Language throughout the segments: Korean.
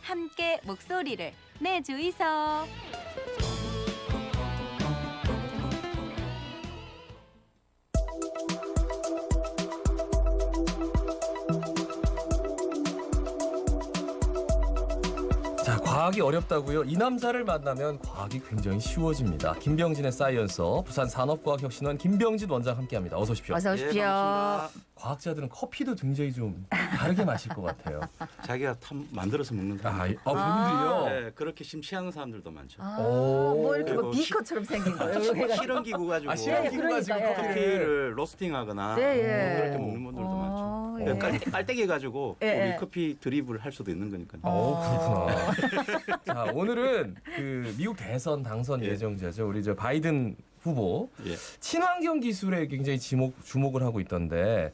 함께 목소리를 내주이소. 자, 과학이 어렵다고요? 이 남자를 만나면 과학이 굉장히 쉬워집니다. 김병진의 사이언서, 부산산업과학혁신원 김병진 원장 함께합니다. 어서 오십시오. 어서 오십시오. 과학자들은 커피도 굉장히 좀 다르게 마실 것 같아요. 자기가 만들어서 먹는 사람. 본인들이요? 네, 그렇게 심취하는 사람들도 많죠. 뭐 이렇게 뭐 그리고 비커처럼 생긴 거예요. 이렇게 해가지고. 실험기구 가지고 실험기구 가지고 그러니까, 커피를 로스팅하거나 네, 예. 그렇게 먹는 분들도 많죠. 예. 깔때기 가지고 예. 우리 커피 드립을 할 수도 있는 거니까요. 그렇구나. 자, 오늘은 그 미국 대선 당선 예. 예정자죠. 우리 저 바이든 후보 예. 친환경 기술에 굉장히 주목을 하고 있던데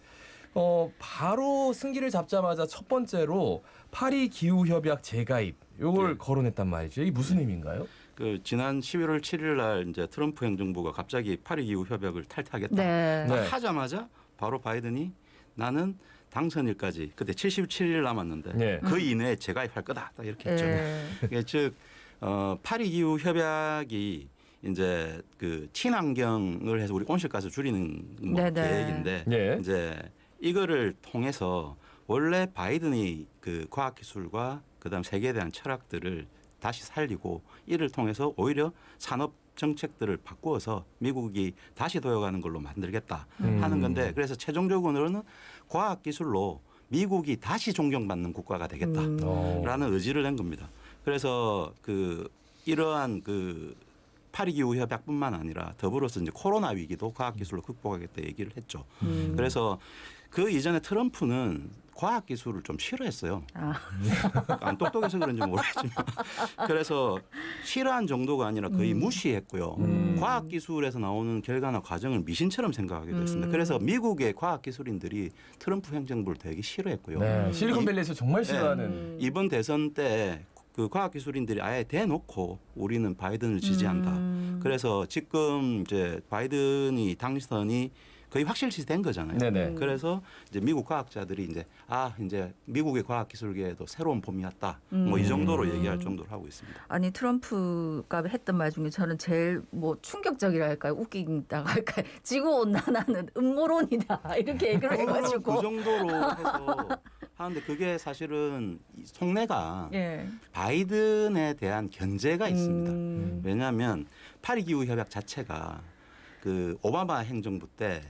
바로 승기를 잡자마자 첫 번째로 파리 기후 협약 재가입 요걸 예. 거론했단 말이죠. 이게 무슨 의미인가요? 그 지난 11월 7일 날 이제 트럼프 행정부가 갑자기 파리 기후 협약을 탈퇴하겠다 네. 네. 하자마자 바로 바이든이 나는 당선일까지 그때 77일 남았는데 네. 그 이내에 재가입할 거다 딱 이렇게 했죠. 예. 그게 즉 파리 기후 협약이 이제 그 친환경을 해서 우리 온실가스 줄이는 뭐 네네. 계획인데 예. 이제 이거를 통해서 원래 바이든이 그 과학기술과 그다음 세계에 대한 철학들을 다시 살리고 이를 통해서 오히려 산업 정책들을 바꾸어서 미국이 다시 도약하는 걸로 만들겠다 하는 건데 그래서 최종적으로는 과학기술로 미국이 다시 존경받는 국가가 되겠다라는 의지를 낸 겁니다. 그래서 그 이러한 그 파리 기후 협약뿐만 아니라 더불어서 이제 코로나 위기도 과학기술로 극복하겠다 얘기를 했죠. 그래서 그 이전에 트럼프는 과학기술을 좀 싫어했어요. 안 똑똑해서 그런지 모르겠지만. 그래서 싫어한 정도가 아니라 거의 무시했고요. 과학기술에서 나오는 결과나 과정을 미신처럼 생각하기도 했습니다. 그래서 미국의 과학기술인들이 트럼프 행정부를 되게 싫어했고요. 네. 실리콘밸리에서 정말 싫어하는. 이번 대선 때 그 과학기술인들이 아예 대놓고 우리는 바이든을 지지한다. 그래서 지금 이제 바이든이 당선이 거의 확실시 된 거잖아요. 네네. 그래서 이제 미국 과학자들이 이제 미국의 과학기술계에도 새로운 봄이 왔다. 뭐 이 정도로 얘기할 정도로 하고 있습니다. 아니 트럼프가 했던 말 중에 저는 제일 뭐 충격적이라 할까요? 웃긴다 할까요? 지구온난화는 음모론이다 이렇게 얘기를 해가지고 그 정도로 해서 하는데 그게 사실은 속내가 예. 바이든에 대한 견제가 있습니다. 왜냐하면 파리 기후 협약 자체가 그 오바마 행정부 때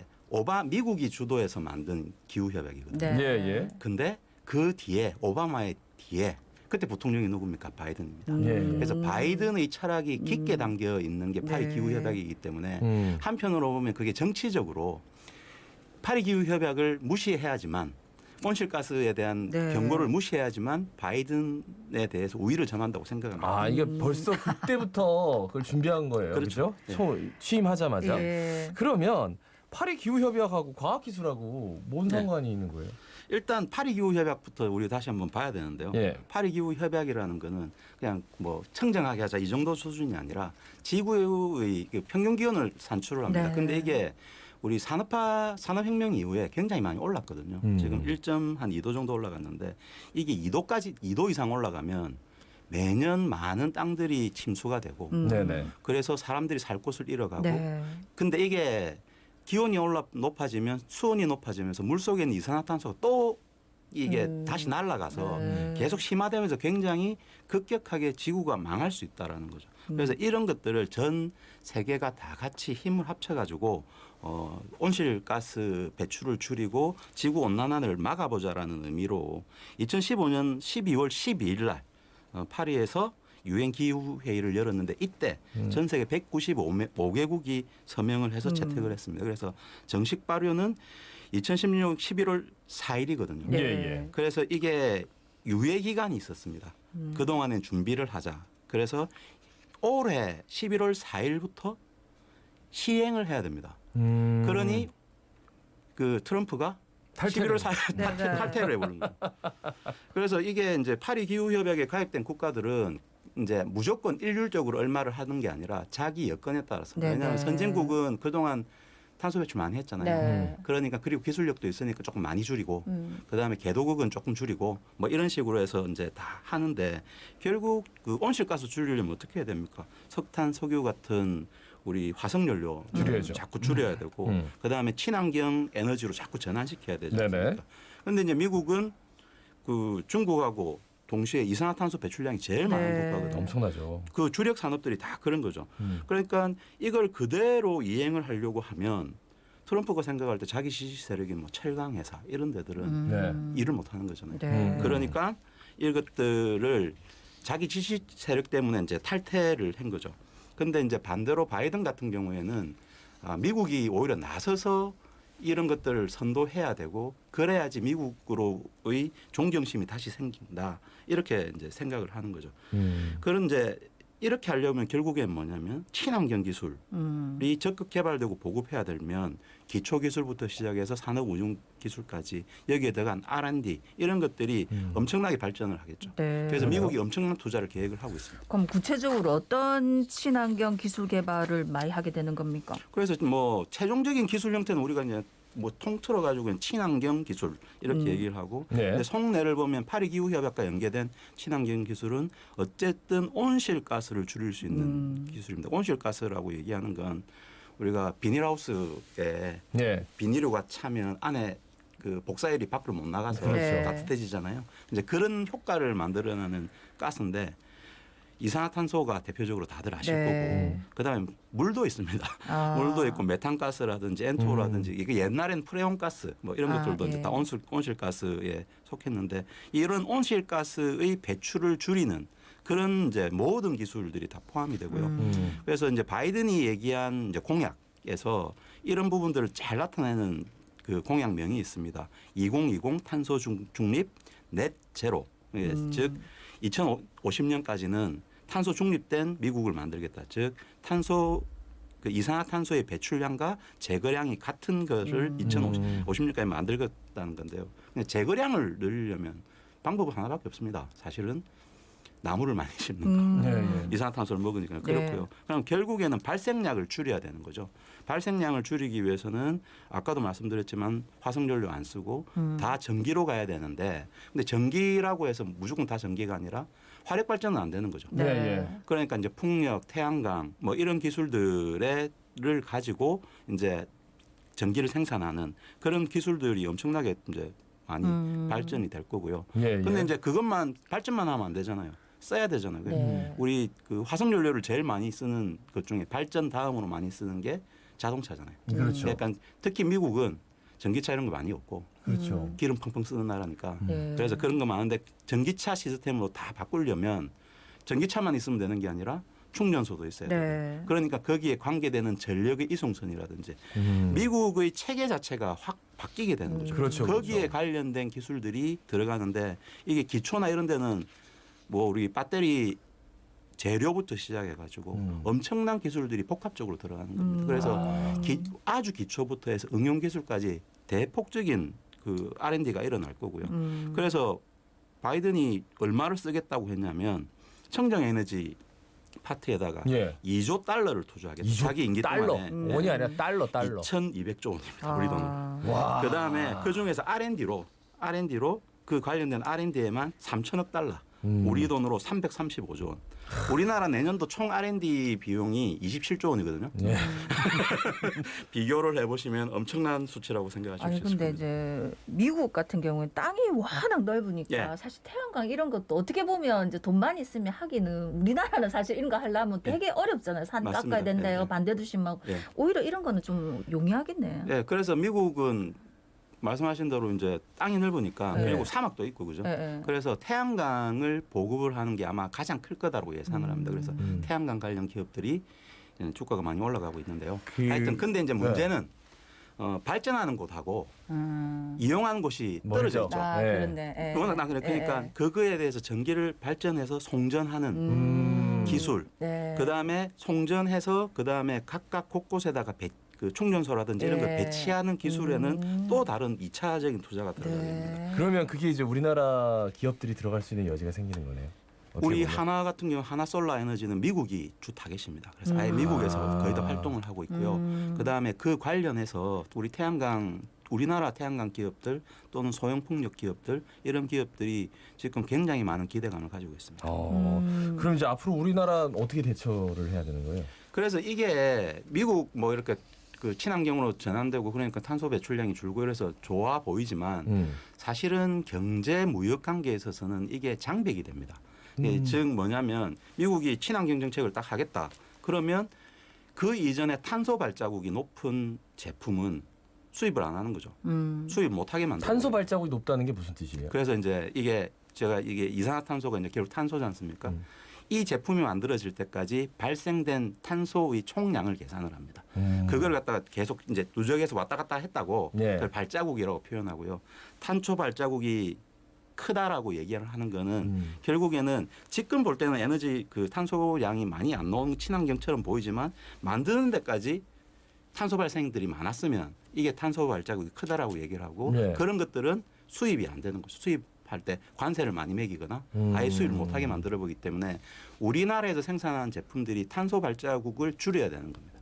미국이 주도해서 만든 기후 협약이거든요. 네. 예, 예. 근데 그 뒤에 오바마의 뒤에 그때 부통령이 누굽니까? 바이든입니다. 예. 그래서 바이든의 철학이 깊게 담겨 있는 게 파리 네. 기후 협약이기 때문에 한편으로 보면 그게 정치적으로 파리 기후 협약을 무시해야지만 온실가스에 대한 네. 경고를 무시해야지만 바이든에 대해서 우위를 점한다고 생각합니다. 아, 이게 벌써 그때부터 그걸 준비한 거예요. 그렇죠. 그렇죠? 취임하자마자. 예. 그러면 파리 기후 협약하고 과학 기술하고 뭔 네. 상관이 있는 거예요? 일단 파리 기후 협약부터 우리 다시 한번 봐야 되는데요. 예. 파리 기후 협약이라는 거는 그냥 뭐 청정하게 하자 이 정도 수준이 아니라 지구의 그 평균 기온을 산출을 합니다. 네. 근데 이게 우리 산업혁명 이후에 굉장히 많이 올랐거든요. 지금 1.2도 정도 올라갔는데 이게 2도 이상 올라가면 매년 많은 땅들이 침수가 되고 네네. 그래서 사람들이 살 곳을 잃어가고 네. 근데 이게 기온이 높아지면 수온이 높아지면서 물속에 있는 이산화탄소가 또 이게 다시 날아가서 계속 심화되면서 굉장히 급격하게 지구가 망할 수 있다라는 거죠. 그래서 이런 것들을 전 세계가 다 같이 힘을 합쳐가지고 온실가스 배출을 줄이고 지구 온난화를 막아보자라는 의미로 2015년 12월 12일 날 파리에서 유엔 기후 회의를 열었는데 이때 전 세계 195개국이 서명을 해서 채택을 했습니다. 그래서 정식 발효는 2016년 11월 4일이거든요. 예, 예. 그래서 이게 유예 기간이 있었습니다. 그동안엔 준비를 하자. 그래서 올해 11월 4일부터 시행을 해야 됩니다. 그러니 그 트럼프가 11월 4일 탈퇴를 해버린 거예요. 그래서 이게 이제 파리 기후 협약에 가입된 국가들은 이제 무조건 일률적으로 얼마를 하는 게 아니라 자기 여건에 따라서. 네네. 왜냐하면 선진국은 그동안 탄소 배출 많이 했잖아요. 네. 그러니까 그리고 기술력도 있으니까 조금 많이 줄이고 음. 그다음에 개도국은 조금 줄이고 뭐 이런 식으로 해서 이제 다 하는데 결국 그 온실가스 줄이려면 어떻게 해야 됩니까? 석탄, 석유 같은 우리 화석연료 줄여야죠. 자꾸 줄여야 되고 그다음에 친환경 에너지로 자꾸 전환시켜야 되지 네네. 않습니까? 그런데 이제 미국은 그 중국하고 동시에 이산화탄소 배출량이 제일 많은 네. 국가거든요. 엄청나죠. 그 주력 산업들이 다 그런 거죠. 그러니까 이걸 그대로 이행을 하려고 하면 트럼프가 생각할 때 자기 지지 세력인 뭐 철강 회사 이런 데들은 네. 일을 못 하는 거잖아요. 네. 그러니까 이것들을 자기 지지 세력 때문에 이제 탈퇴를 한 거죠. 근데 이제 반대로 바이든 같은 경우에는 미국이 오히려 나서서 이런 것들을 선도해야 되고 그래야지 미국으로의 존경심이 다시 생긴다. 이렇게 이제 생각을 하는 거죠. 그런 이제 이렇게 하려면 결국엔 뭐냐면 친환경 기술이 적극 개발되고 보급해야 되면 기초 기술부터 시작해서 산업 운용 기술까지 여기에 들어간 R&D 이런 것들이 엄청나게 발전을 하겠죠. 네. 그래서 미국이 엄청난 투자를 계획을 하고 있습니다. 그럼 구체적으로 어떤 친환경 기술 개발을 많이 하게 되는 겁니까? 그래서 뭐 최종적인 기술 형태는 우리가 이제 뭐 통틀어 가지고 친환경 기술 이렇게 얘기를 하고 네. 근데 속내를 보면 파리 기후 협약과 연계된 친환경 기술은 어쨌든 온실가스를 줄일 수 있는 기술입니다. 온실가스라고 얘기하는 건 우리가 비닐하우스에 네. 비닐류가 차면 안에 그 복사열이 밖으로 못 나가서 그렇죠. 따뜻해지잖아요. 이제 그런 효과를 만들어내는 가스인데 이산화탄소가 대표적으로 다들 아실 네. 거고 그다음에 물도 있습니다. 아. 물도 있고 메탄가스라든지 N2O라든지 이게 옛날엔 프레온가스 뭐 이런 것들도 이제 예. 다 온실가스에 속했는데 이런 온실가스의 배출을 줄이는 그런 이제 모든 기술들이 다 포함이 되고요. 그래서 이제 바이든이 얘기한 이제 공약에서 이런 부분들을 잘 나타내는 그 공약명이 있습니다. 2020 탄소 중립 넷 제로. 예, 즉 2050년까지는 탄소 중립된 미국을 만들겠다. 즉 탄소 그 이산화탄소의 배출량과 제거량이 같은 것을 2050년까지 만들겠다는 건데요. 근데 제거량을 늘리려면 방법은 하나밖에 없습니다. 사실은 나무를 많이 심는 거. 네, 네. 이산화탄소를 먹으니까 그렇고요. 그럼 결국에는 발생량을 줄여야 되는 거죠. 발생량을 줄이기 위해서는 아까도 말씀드렸지만 화석연료 안 쓰고 다 전기로 가야 되는데 근데 전기라고 해서 무조건 다 전기가 아니라 화력 발전은 안 되는 거죠. 네. 네. 그러니까 이제 풍력, 태양광 뭐 이런 기술들을 가지고 이제 전기를 생산하는 그런 기술들이 엄청나게 이제 많이 발전이 될 거고요. 예, 근데 예. 이제 그것만 발전만 하면 안 되잖아요. 써야 되잖아요. 네. 우리 그 화석연료를 제일 많이 쓰는 것 중에 발전 다음으로 많이 쓰는 게 자동차잖아요. 그렇죠. 약간 특히 미국은 전기차 이런 거 많이 없고 그렇죠. 기름 펑펑 쓰는 나라니까 네. 그래서 그런 거 많은데 전기차 시스템으로 다 바꾸려면 전기차만 있으면 되는 게 아니라 충전소도 있어야 네. 되고 그러니까 거기에 관계되는 전력의 이송선이라든지 미국의 체계 자체가 확 바뀌게 되는 거죠. 그렇죠, 거기에 그렇죠. 관련된 기술들이 들어가는데 이게 기초나 이런 데는 뭐 우리 배터리 재료부터 시작해가지고 엄청난 기술들이 복합적으로 들어가는 겁니다. 그래서 아주 기초부터 해서 응용 기술까지 대폭적인 그 R&D가 일어날 거고요. 그래서 바이든이 얼마를 쓰겠다고 했냐면 청정에너지 파트에다가 예. 2조 달러를 투자하겠다. 2조 자기 임기 달러. 동안에 원이 아니라 달러. 2,200조 원입니다. 우리 돈으로. 와. 그다음에 그 중에서 R&D로 그 관련된 R&D에만 3천억 달러. 우리 돈으로 335조 원. 우리나라 내년도 총 R&D 비용이 27조 원이거든요. 예. 비교를 해보시면 엄청난 수치라고 생각하실 아니 수 있을 근데 겁니다. 이제 미국 같은 경우는 땅이 워낙 넓으니까 예. 사실 태양광 이런 것도 어떻게 보면 이제 돈만 있으면 하기는 우리나라는 사실 이런 거 하려면 되게 어렵잖아요. 산 맞습니다. 깎아야 된다요. 예, 예. 반대도 심하고 예. 오히려 이런 거는 좀 용이하겠네. 네, 그래서 미국은 말씀하신 대로 이제 땅이 넓으니까 네. 그리고 사막도 있고 그죠. 예, 예. 그래서 태양광을 보급을 하는 게 아마 가장 클 거다라고 예상을 합니다. 그래서 태양광 관련 기업들이 주가가 많이 올라가고 있는데요. 하여튼 근데 이제 문제는 발전하는 곳하고 이용하는 곳이 떨어져 멀죠. 있죠. 아, 예. 그런데. 예. 워낙 나 그러니까 예, 예. 그거에 대해서 전기를 발전해서 송전하는 기술, 네. 그다음에 송전해서 그다음에 각각 곳곳에다가 그 충전소라든지 이런 걸 예. 배치하는 기술에는 또 다른 2차적인 투자가 들어가야 됩니다. 네. 그러면 그게 이제 우리나라 기업들이 들어갈 수 있는 여지가 생기는 거네요. 어떻게 우리 보면. 하나 같은 경우 하나솔라에너지는 미국이 주 타겟입니다. 그래서 아예 미국에서 거의 다 활동을 하고 있고요. 그다음에 그 관련해서 우리나라 태양광 기업들 또는 소형 풍력 기업들 이런 기업들이 지금 굉장히 많은 기대감을 가지고 있습니다. 그럼 이제 앞으로 우리나라 어떻게 대처를 해야 되는 거예요? 그래서 이게 미국 뭐 이렇게 그 친환경으로 전환되고 그러니까 탄소 배출량이 줄고 이래서 좋아 보이지만 사실은 경제 무역 관계에 있어서는 이게 장벽이 됩니다. 즉 뭐냐면 미국이 친환경 정책을 딱 하겠다. 그러면 그 이전에 탄소 발자국이 높은 제품은 수입을 안 하는 거죠. 수입 못 하게 만들고. 탄소 발자국이 높다는 게 무슨 뜻이에요? 그래서 이제 이게 이산화탄소가 이제 결국 탄소지 않습니까? 이 제품이 만들어질 때까지 발생된 탄소의 총량을 계산을 합니다. 그걸 갖다가 계속 이제 누적해서 왔다 갔다 했다고 예. 그걸 발자국이라고 표현하고요. 탄소 발자국이 크다라고 얘기를 하는 거는 결국에는 지금 볼 때는 에너지 그 탄소량이 많이 안 나오는 친환경처럼 보이지만 만드는 데까지 탄소 발생들이 많았으면 이게 탄소 발자국이 크다라고 얘기를 하고 네. 그런 것들은 수입이 안 되는 거죠. 수입할 때 관세를 많이 매기거나 아예 수입을 못하게 만들어 보기 때문에 우리나라에서 생산한 제품들이 탄소 발자국을 줄여야 되는 겁니다.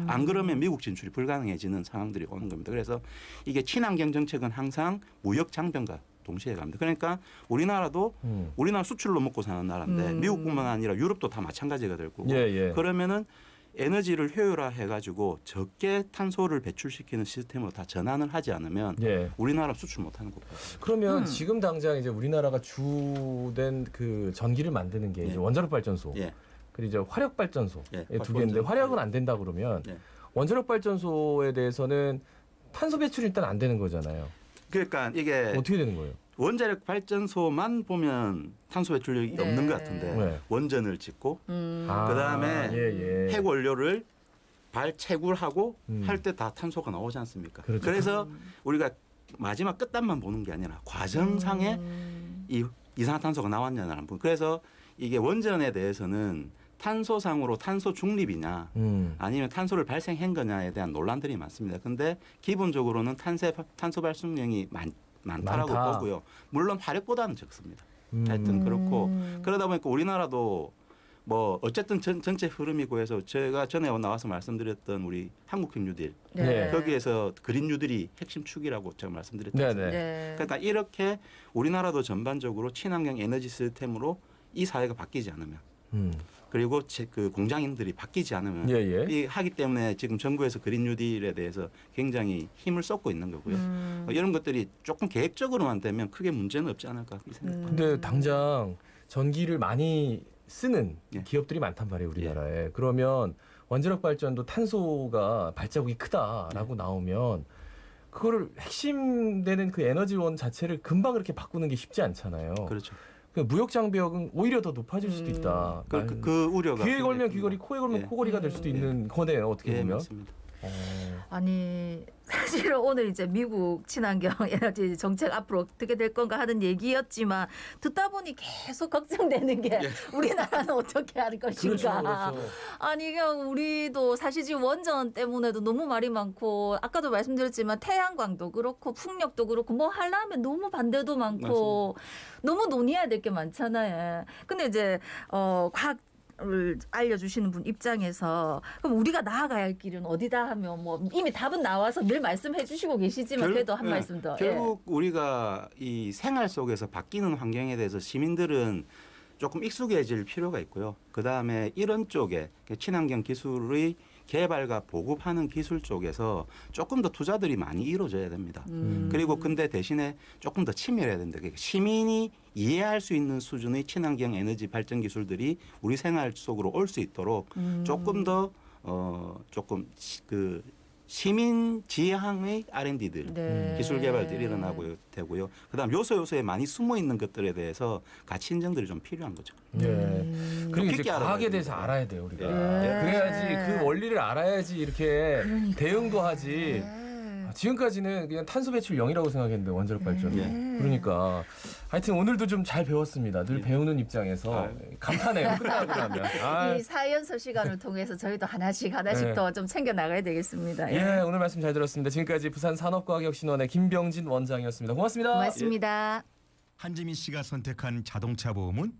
안 그러면 미국 진출이 불가능해지는 상황들이 오는 겁니다. 그래서 이게 친환경 정책은 항상 무역 장벽과 동시에 갑니다. 그러니까 우리나라도 우리나라 수출로 먹고 사는 나라인데 미국뿐만 아니라 유럽도 다 마찬가지가 될 거고 예. 그러면은 에너지를 효율화해가지고 적게 탄소를 배출시키는 시스템으로 다 전환을 하지 않으면 예. 우리나라 수출 못하는 거고. 그러면 지금 당장 이제 우리나라가 주된 그 전기를 만드는 게 예. 이제 원자력 발전소, 예. 그리고 이제 화력 발전소 예. 두 개인데 화력은 안 된다 그러면 예. 원자력 발전소에 대해서는 탄소 배출이 일단 안 되는 거잖아요. 그러니까 이게 어떻게 되는 거예요? 원자력 발전소만 보면 탄소 배출력이 네. 없는 것 같은데 네. 원전을 짓고 아, 그다음에 예. 핵 원료를 발채굴하고 음. 할 때 다 탄소가 나오지 않습니까? 그렇죠. 그래서 우리가 마지막 끝단만 보는 게 아니라 과정상에 이 이산화탄소가 나왔냐는 안 보고 그래서 이게 원전에 대해서는 탄소상으로 탄소 중립이냐 아니면 탄소를 발생한 거냐에 대한 논란들이 많습니다. 근데 기본적으로는 탄소 발생량이 많다라고 많다. 보고요. 물론 화력보다는 적습니다. 하여튼 그렇고 그러다 보니까 우리나라도 뭐 어쨌든 전체 흐름이고 해서 제가 전에 나와서 말씀드렸던 우리 한국형 뉴딜 네. 거기에서 그린 뉴딜이 핵심 축이라고 제가 말씀드렸잖아요. 네네. 네. 그러니까 이렇게 우리나라도 전반적으로 친환경 에너지 시스템으로 이 사회가 바뀌지 않으면 그리고 그 공장인들이 바뀌지 않으면 예. 이 하기 때문에 지금 정부에서 그린 뉴딜에 대해서 굉장히 힘을 쏟고 있는 거고요. 이런 것들이 조금 계획적으로만 되면 크게 문제는 없지 않을까 생각합니다. 근데 당장 전기를 많이 쓰는 예. 기업들이 많단 말이에요, 우리나라에. 그러면 원자력 발전도 탄소가 발자국이 크다라고 나오면 그거를 핵심되는 그 에너지원 자체를 금방 그렇게 바꾸는 게 쉽지 않잖아요. 그렇죠. 그 무역 장벽은 오히려 더 높아질 수도 있다. 그 우려가 귀에 걸면 굉장히 귀걸이, 큽니다. 코에 걸면 예. 코걸이가 될 수도 있는 거네요. 어떻게 예, 보면. 맞습니다. 아니 사실은 오늘 이제 미국 친환경 에너지 정책 앞으로 어떻게 될 건가 하는 얘기였지만 듣다 보니 계속 걱정되는 게 우리나라는 어떻게 할 것인가. 그렇죠. 아니 그냥 우리도 사실 지금 원전 때문에도 너무 말이 많고 아까도 말씀드렸지만 태양광도 그렇고 풍력도 그렇고 뭐 하려면 너무 반대도 많고 너무 논의해야 될 게 많잖아요. 근데 이제 과학 을 알려주시는 분 입장에서 그럼 우리가 나아가야 할 길은 어디다 하면 뭐 이미 답은 나와서 늘 말씀해 주시고 계시지만 그래도 한 말씀 더. 결국 우리가 이 생활 속에서 바뀌는 환경에 대해서 시민들은 조금 익숙해질 필요가 있고요. 그다음에 이런 쪽에 친환경 기술의 개발과 보급하는 기술 쪽에서 조금 더 투자들이 많이 이루어져야 됩니다. 그리고 근데 대신에 조금 더 치밀해야 된다. 그러니까 시민이 이해할 수 있는 수준의 친환경 에너지 발전 기술들이 우리 생활 속으로 올 수 있도록 조금 더 그 시민 지향의 R&D들 네. 기술 개발들이 일어나고 되고요. 그다음 요소에 많이 숨어 있는 것들에 대해서 가치 인정들이 좀 필요한 거죠. 예. 그리고 이제 깊게 과학에 알아야 대해서 됩니다. 알아야 돼요, 우리가. 예. 그래야지 그 원리를 알아야지 이렇게 그러니까요. 대응도 하지. 지금까지는 그냥 탄소 배출 0이라고 생각했는데 원자력 발전. 그러니까 하여튼 오늘도 좀 잘 배웠습니다. 늘 배우는 입장에서 감탄해요. 끝나고 나면. 아, 이 사연서 시간을 통해서 저희도 하나씩 네. 더 좀 챙겨 나가야 되겠습니다. 예, 오늘 말씀 잘 들었습니다. 지금까지 부산 산업과학혁신원의 김병진 원장이었습니다. 고맙습니다. 고맙습니다. 한지민 씨가 선택한 자동차 보험은